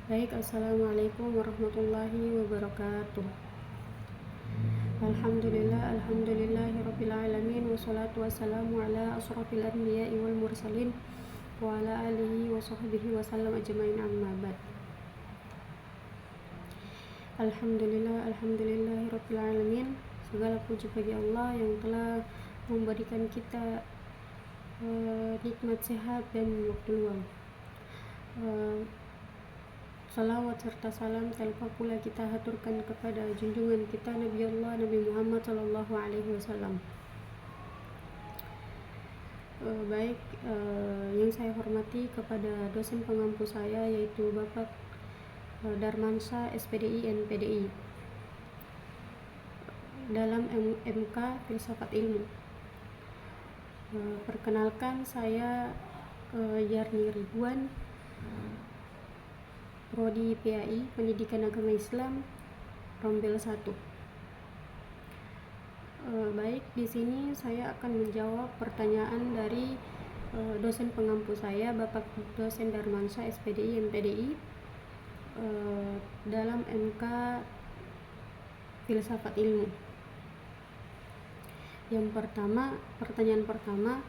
Baik, assalamualaikum warahmatullahi wabarakatuh. Alhamdulillahirabbil alamin, wassalatu wassalamu ala asrofil anbiya'i wal mursalin wa ala alihi wa sahbihi wa sallam ajmain, amma ba'd. Alhamdulillahirabbil alamin. Segala puji bagi Allah yang telah memberikan kita nikmat sehat dan waktu luang. Salawat serta salam tanpa pula kita haturkan kepada junjungan kita Nabi Allah Nabi Muhammad Sallallahu Alaihi Wasallam. Baik, yang saya hormati kepada dosen pengampu saya yaitu Bapak Darmansyah SPDI NPDI dalam MK Filsafat Ilmu. Perkenalkan, saya Yarni Ridwan, Prodi PAI Pendidikan Agama Islam, Rombel 1. Baik, di sini saya akan menjawab pertanyaan dari dosen pengampu saya, Bapak dosen Darmansyah SPDI MPDI, dalam MK Filsafat Ilmu. Pertanyaan pertama,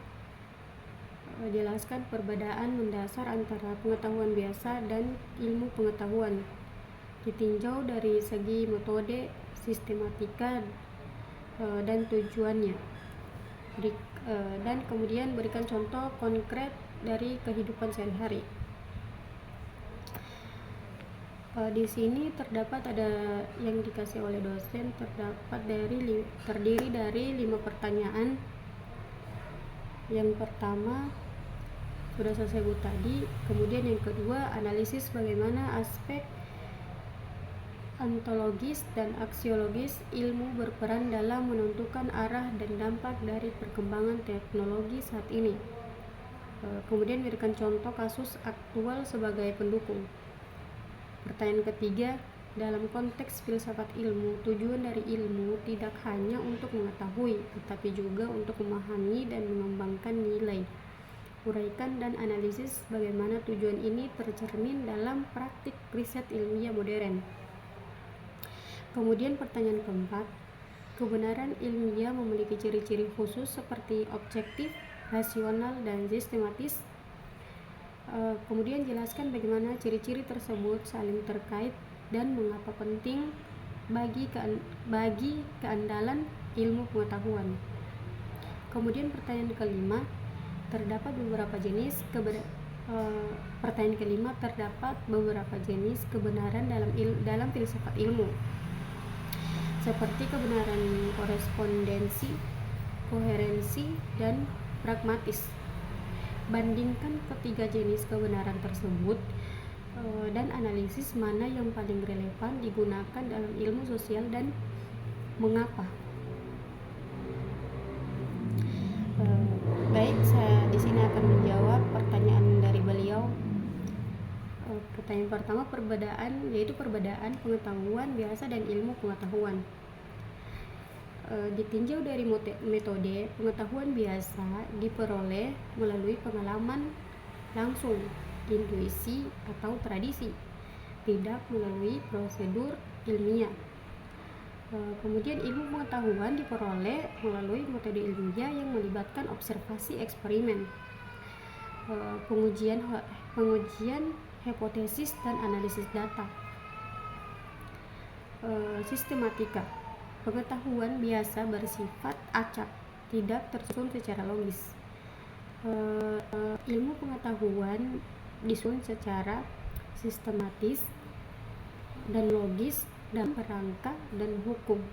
jelaskan perbedaan mendasar antara pengetahuan biasa dan ilmu pengetahuan, ditinjau dari segi metode, sistematika, dan tujuannya, dan kemudian berikan contoh konkret dari kehidupan sehari-hari. Di sini terdapat ada yang dikasih oleh dosen, terdiri dari 5 pertanyaan. Yang pertama sudah saya sebut tadi, kemudian yang kedua analisis bagaimana aspek ontologis dan aksiologis ilmu berperan dalam menentukan arah dan dampak dari perkembangan teknologi saat ini. Kemudian berikan contoh kasus aktual sebagai pendukung. Pertanyaan ketiga, dalam konteks filsafat ilmu, tujuan dari ilmu tidak hanya untuk mengetahui, tetapi juga untuk memahami dan mengembangkan nilai. Uraikan dan analisis bagaimana tujuan ini tercermin dalam praktik riset ilmiah modern. Kemudian pertanyaan keempat, kebenaran ilmiah memiliki ciri-ciri khusus seperti objektif, rasional, dan sistematis. Kemudian jelaskan bagaimana ciri-ciri tersebut saling terkait dan mengapa penting bagi keandalan ilmu pengetahuan. Kemudian pertanyaan kelima, terdapat beberapa jenis kebenaran dalam filsafat ilmu, seperti kebenaran korespondensi, koherensi, dan pragmatis. Bandingkan ketiga jenis kebenaran tersebut dan analisis mana yang paling relevan digunakan dalam ilmu sosial dan mengapa. Baik, saya di sini akan menjawab pertanyaan dari beliau. Pertanyaan pertama, perbedaan pengetahuan biasa dan ilmu pengetahuan. Ditinjau dari metode, pengetahuan biasa diperoleh melalui pengalaman langsung, intuisi atau tradisi, tidak melalui prosedur ilmiah. Kemudian ilmu pengetahuan diperoleh melalui metode ilmiah yang melibatkan observasi eksperimen, pengujian hipotesis, dan analisis data. Sistematika, pengetahuan biasa bersifat acak, tidak tersusun secara logis. Ilmu pengetahuan disusun secara sistematis dan logis dalam kerangka dan hukum.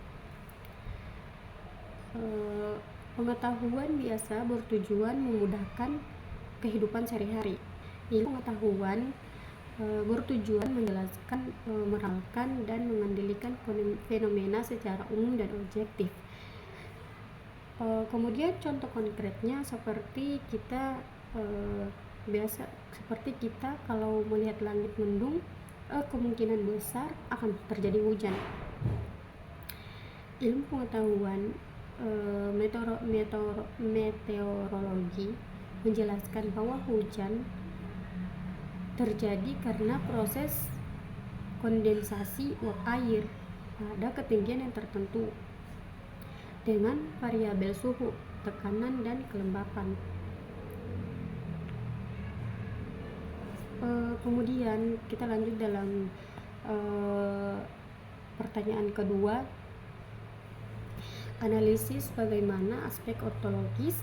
Pengetahuan biasa bertujuan memudahkan kehidupan sehari-hari. Ilmu pengetahuan bertujuan menjelaskan, merangkai, dan mengendalikan fenomena secara umum dan objektif. Kemudian contoh konkretnya seperti kita kalau melihat langit mendung, kemungkinan besar akan terjadi hujan. Ilmu pengetahuan meteorologi menjelaskan bahwa hujan terjadi karena proses kondensasi uap air pada ketinggian yang tertentu dengan variabel suhu, tekanan, dan kelembapan. Kemudian kita lanjut dalam pertanyaan kedua, analisis bagaimana aspek ontologis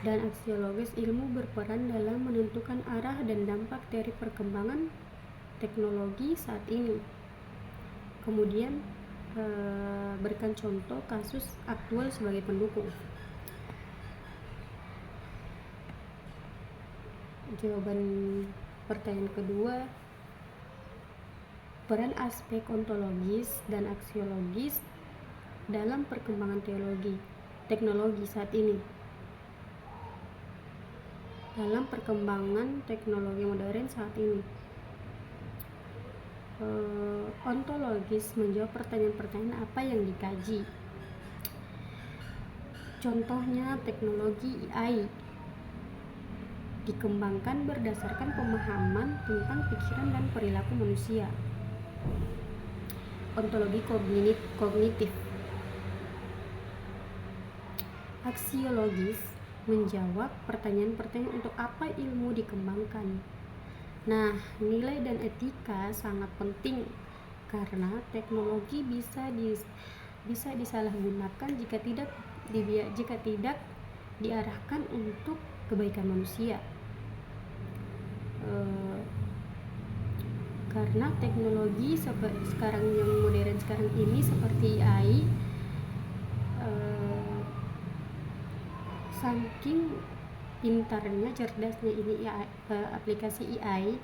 dan aksiologis ilmu berperan dalam menentukan arah dan dampak dari perkembangan teknologi saat ini. Kemudian berikan contoh kasus aktual sebagai pendukung. Jawaban pertanyaan kedua, peran aspek ontologis dan aksiologis dalam perkembangan teknologi saat ini. Dalam perkembangan teknologi modern saat ini, ontologis menjawab pertanyaan-pertanyaan apa yang dikaji. Contohnya teknologi AI dikembangkan berdasarkan pemahaman tentang pikiran dan perilaku manusia. Ontologi kognitif. Aksiologis menjawab pertanyaan-pertanyaan untuk apa ilmu dikembangkan. Nah, nilai dan etika sangat penting karena teknologi bisa disalahgunakan jika tidak diarahkan untuk kebaikan manusia. Karena teknologi sekarang yang modern sekarang ini seperti AI, saking pintarnya, cerdasnya ini aplikasi AI,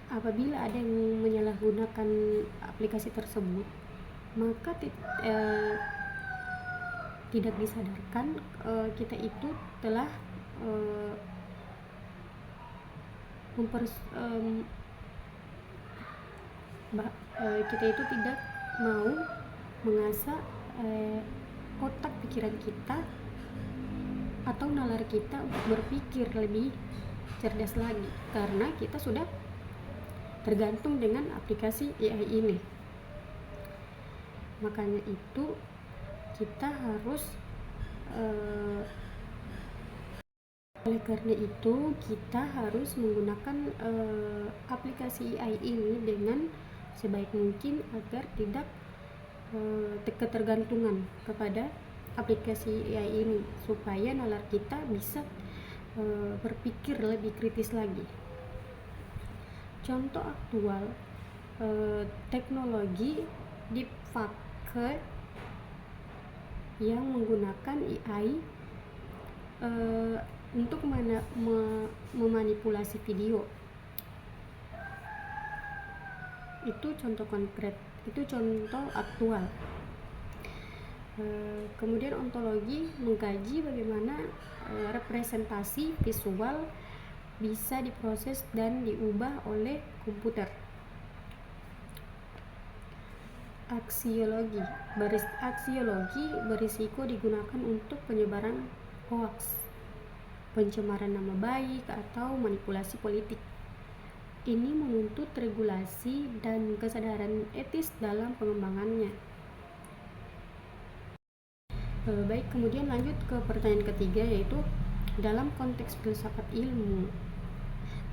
apabila ada yang menyalahgunakan aplikasi tersebut, maka tidak disadarkan kita itu telah kita itu tidak mau mengasah otak pikiran kita atau nalar kita untuk berpikir lebih cerdas lagi, karena kita sudah tergantung dengan aplikasi AI ini. Makanya itu kita harus oleh karena itu kita harus menggunakan aplikasi AI ini dengan sebaik mungkin agar tidak ketergantungan kepada aplikasi AI ini, supaya nalar kita bisa berpikir lebih kritis lagi. Contoh aktual teknologi deepfake yang menggunakan AI untuk memanipulasi video. Itu contoh konkret, itu contoh aktual. Kemudian ontologi mengkaji bagaimana representasi visual bisa diproses dan diubah oleh komputer. Aksiologi berisiko digunakan untuk penyebaran hoaks, pencemaran nama baik, atau manipulasi politik. Ini menuntut regulasi dan kesadaran etis dalam pengembangannya. Baik, kemudian lanjut ke pertanyaan ketiga, yaitu dalam konteks filsafat ilmu.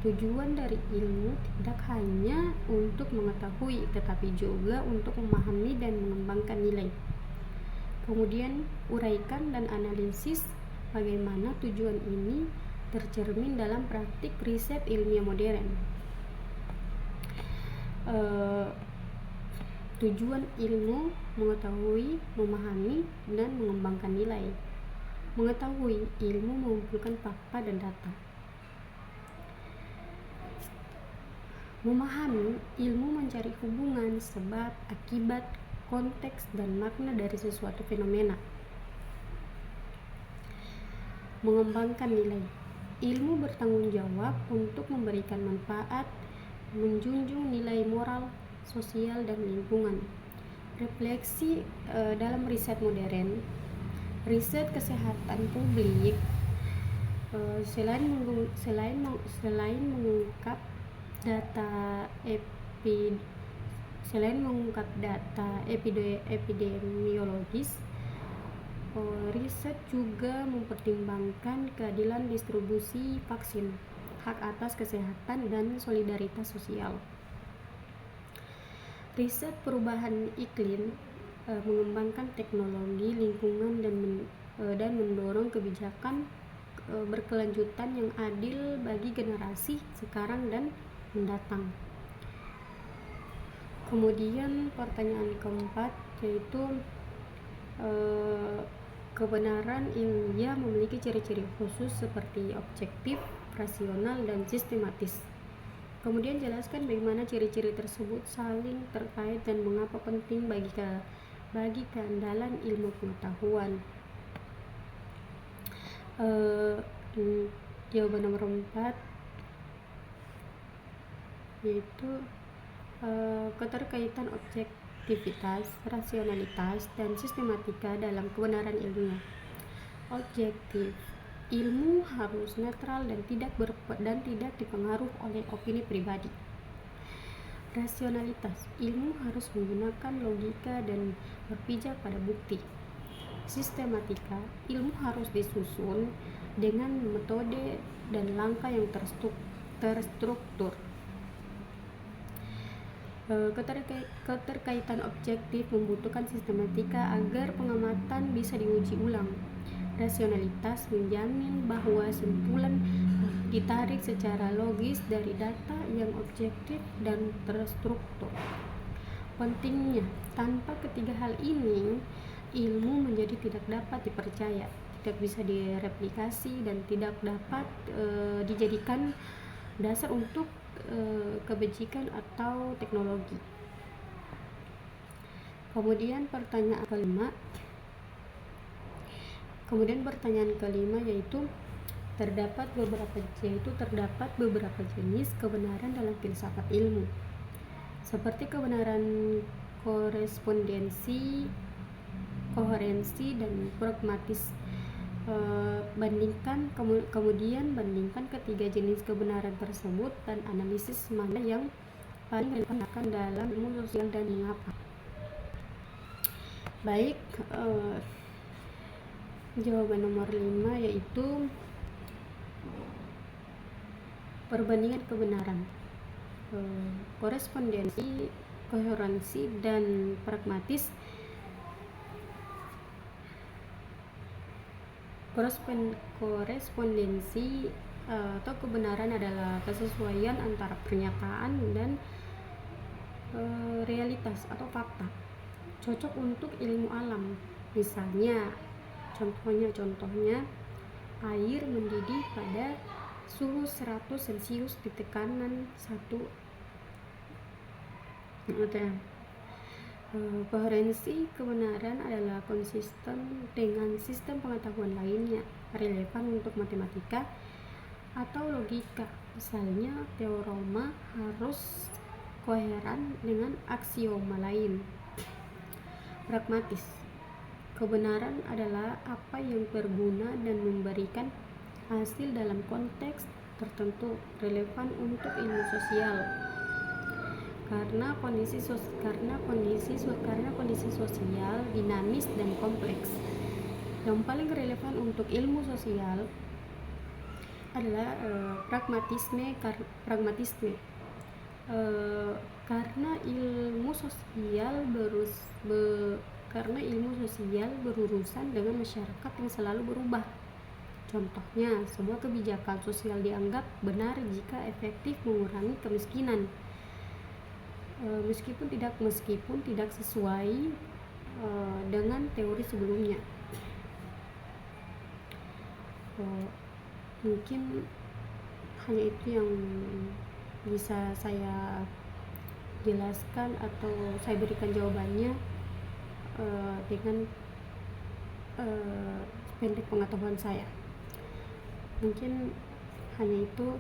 Tujuan dari ilmu tidak hanya untuk mengetahui, tetapi juga untuk memahami dan mengembangkan nilai. Kemudian uraikan dan analisis bagaimana tujuan ini tercermin dalam praktik riset ilmiah modern. Tujuan ilmu mengetahui, memahami, dan mengembangkan nilai. Mengetahui, ilmu mengumpulkan fakta dan data. Memahami, ilmu mencari hubungan, sebab, akibat, konteks, dan makna dari sesuatu fenomena. Mengembangkan nilai, ilmu bertanggung jawab untuk memberikan manfaat, menjunjung nilai moral, sosial, dan lingkungan. Refleksi dalam riset modern, riset kesehatan publik, selain mengungkap data selain mengungkap data epidemiologis, riset juga mempertimbangkan keadilan distribusi vaksin, hak atas kesehatan, dan solidaritas sosial. Riset perubahan iklim mengembangkan teknologi lingkungan dan mendorong kebijakan berkelanjutan yang adil bagi generasi sekarang dan mendatang. Kemudian pertanyaan keempat yaitu kebenaran ilmiah memiliki ciri-ciri khusus seperti objektif, rasional, dan sistematis. Kemudian jelaskan bagaimana ciri-ciri tersebut saling terkait dan mengapa penting bagi keandalan ilmu pengetahuan. Jawaban nomor 4 yaitu keterkaitan objektivitas, rasionalitas, dan sistematika dalam kebenaran ilmiah. Objektif, ilmu harus netral dan tidak dipengaruhi oleh opini pribadi. Rasionalitas, ilmu harus menggunakan logika dan berpijak pada bukti. Sistematika, ilmu harus disusun dengan metode dan langkah yang terstruktur. Keterkaitan objektif membutuhkan sistematika agar pengamatan bisa diuji ulang. Rasionalitas menjamin bahwa simpulan ditarik secara logis dari data yang objektif dan terstruktur. Pentingnya, tanpa ketiga hal ini, ilmu menjadi tidak dapat dipercaya, tidak bisa direplikasi, dan tidak dapat dijadikan dasar untuk kebajikan atau teknologi. Kemudian pertanyaan kelima yaitu terdapat beberapa jenis kebenaran dalam filsafat ilmu, seperti kebenaran koherensi dan pragmatis. Bandingkan ketiga jenis kebenaran tersebut dan analisis mana yang paling relevan dalam ilmu sosial dan mengapa. Baik, jawaban nomor 5 yaitu perbandingan kebenaran, korespondensi, koherensi, dan pragmatis. Korespondensi atau kebenaran adalah kesesuaian antara pernyataan dan realitas atau fakta, cocok untuk ilmu alam. Misalnya, contohnya air mendidih pada suhu 100 Celcius di tekanan 1 atm. Koherensi kebenaran adalah konsisten dengan sistem pengetahuan lainnya, relevan untuk matematika atau logika. Misalnya, teorema harus koheren dengan aksioma lain. Pragmatis, kebenaran adalah apa yang berguna dan memberikan hasil dalam konteks tertentu, relevan untuk ilmu sosial. Karena kondisi sosial dinamis dan kompleks. Yang paling relevan untuk ilmu sosial adalah pragmatisme. Karena ilmu sosial berurusan dengan masyarakat yang selalu berubah. Contohnya, sebuah kebijakan sosial dianggap benar jika efektif mengurangi kemiskinan, meskipun tidak sesuai dengan teori sebelumnya. Mungkin hanya itu yang bisa saya jelaskan atau saya berikan jawabannya dengan pendek pengetahuan saya. Mungkin hanya itu.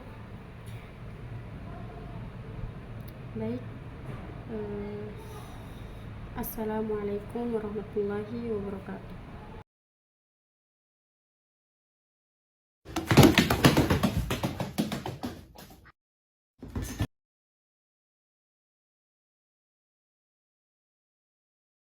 Baik, assalamualaikum warahmatullahi wabarakatuh.